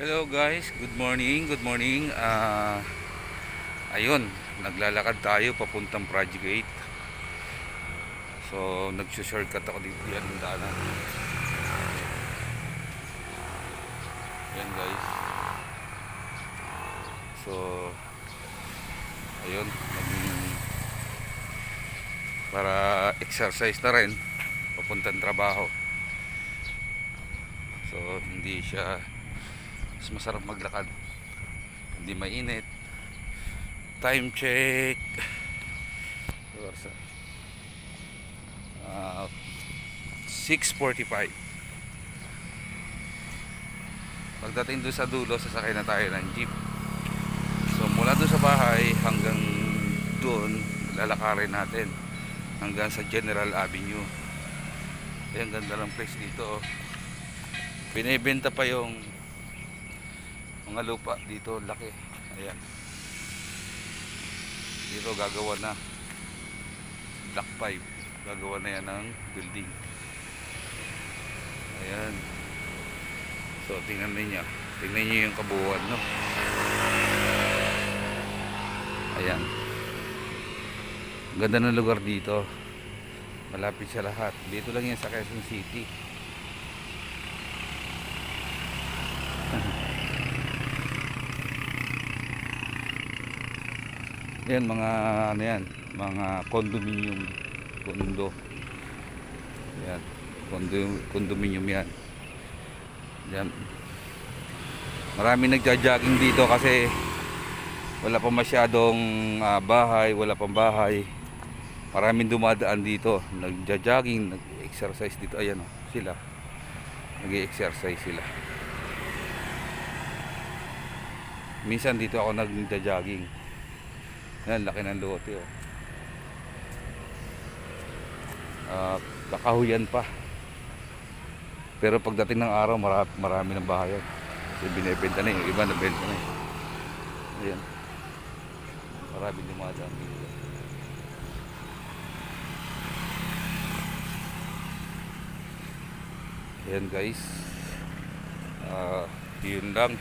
Hello guys, good morning, good morning. Ayun, naglalakad tayo papuntang Project 8. So, nagsushortcut ako dito yan ng daanan. Yan guys. So, ayun, para exercise na rin papuntang trabaho. So, hindi siya mas masarap maglakad. Hindi mainit. Time check. Uh, 6:45. Pagdating doon sa dulo, sasakay na tayo ng jeep. So mula doon sa bahay hanggang doon, lalakarin natin hanggang sa General Avenue. Ayan, ganda ng place dito. Binibenta pa yung mga lupa dito, laki. Ayan. Dito gagawa na Block 5. Gagawa na yan ng building. Ayan. So tingnan niyo. Tingnan niyo yung kabuuan, no? Ayan. Ganda ng lugar dito. Malapit sa lahat. Dito lang yan sa Quezon City. Yan mga ano yan, mga condominium, condo. Yan. Condominium yan. Yan. Marami nagja-jogging dito kasi wala pa masyadong bahay, wala pang bahay. Maraming dumadaan dito, nagja-jogging, nag-exercise dito. Ayan oh, sila. Nag-exercise sila. Minsan dito ako nagja-jogging. Yan, laki ng lote oh. Kakahuyan pa. Pero pagdating ng araw, marami ng bahayan. Kasi binibenta na yung iba, nabenta na yun. Ayan. Marami dumadaan dito. Ayan guys. Yun lang.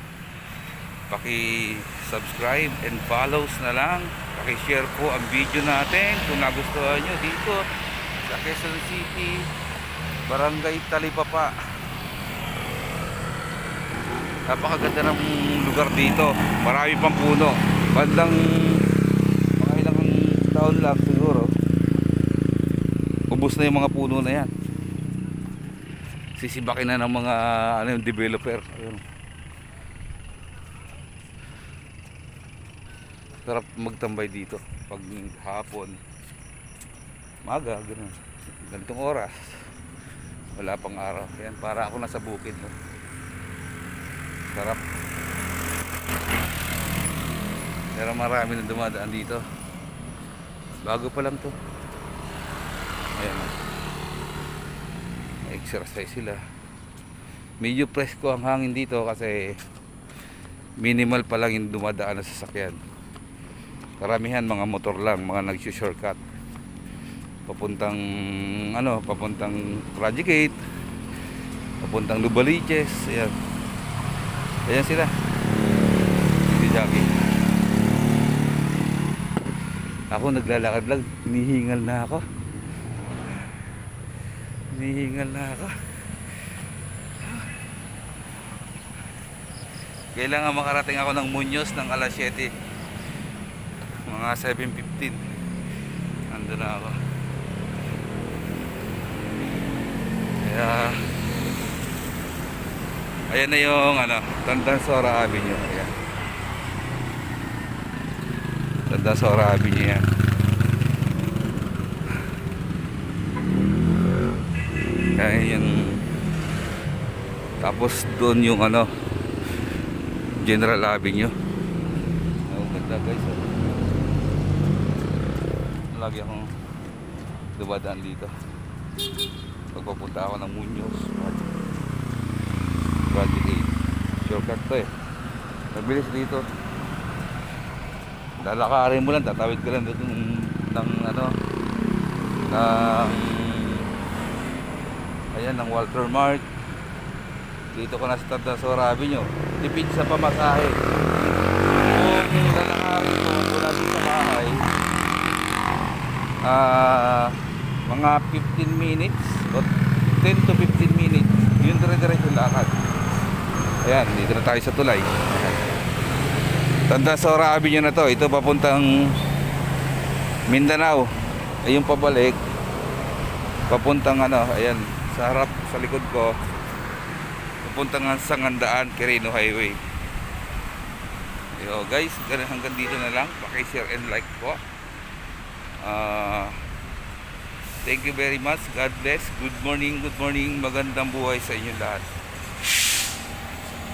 Paki-subscribe and follows na lang. Paki-share po ang video natin kung nagustuhan nyo dito sa Quezon City, Barangay Talipapa. Napakaganda ng lugar dito. Marami pang puno. Bandang mga ilang taon lang siguro, ubos na yung mga puno na yan. Sisibakin na ng mga yung developer. Ayun. Sarap magtambay dito pag hapon, maga, gano'n. Ganitong oras, wala pang araw. Yan, para ako nasa bukid, no? Sarap. Pero marami na dumadaan dito. Bago pa lang to. Ayan, exercise sila. Medyo presko ang hangin dito kasi minimal pa lang yung dumadaan na sasakyan. Karamihan mga motor lang, mga nagsu-shortcut papuntang papuntang Project 8, papuntang Lubaliches. Ayan. Ayan sila. Si Jackie. Ako naglalakad lang, hinihingal na ako. Hinihingal na ako. Kailangan makarating ako ng Muñoz ng alas 7. Mga 7:15. Ando na ako. Kaya ayan na yung Tandansora Avenue. Ayan. Tandansora Avenue yan. Kaya yung tapos doon yung General Avenue. Ganda guys. Lagi akong dumadaan dito pagpapunta ako ng Muñoz Project 8. Shortcut to eh, mabilis dito. Lalakarin mo lang, tatawid ka lang dito ng ayan, ng Walter Mart. dito ko na sa Tandasora Avenue. Tipid sa pamasahe. Kung lalakarin ko mula dito sa bahay, mga 15 minutes o 10 to 15 minutes. Yun dire-diretso lakad. Ayan, dito na tayo sa tulay. Tandasora Avenue na to. Ito papuntang Mindanao. Ayun pabalik. Papuntang ayan, sa harap, sa likod ko. Papuntang Sangandaan, Quirino Highway. Yo guys, hanggang dito na lang. Paki-share and like po. Thank you very much. God bless. Good morning, good morning. Magandang buhay sa inyo lahat.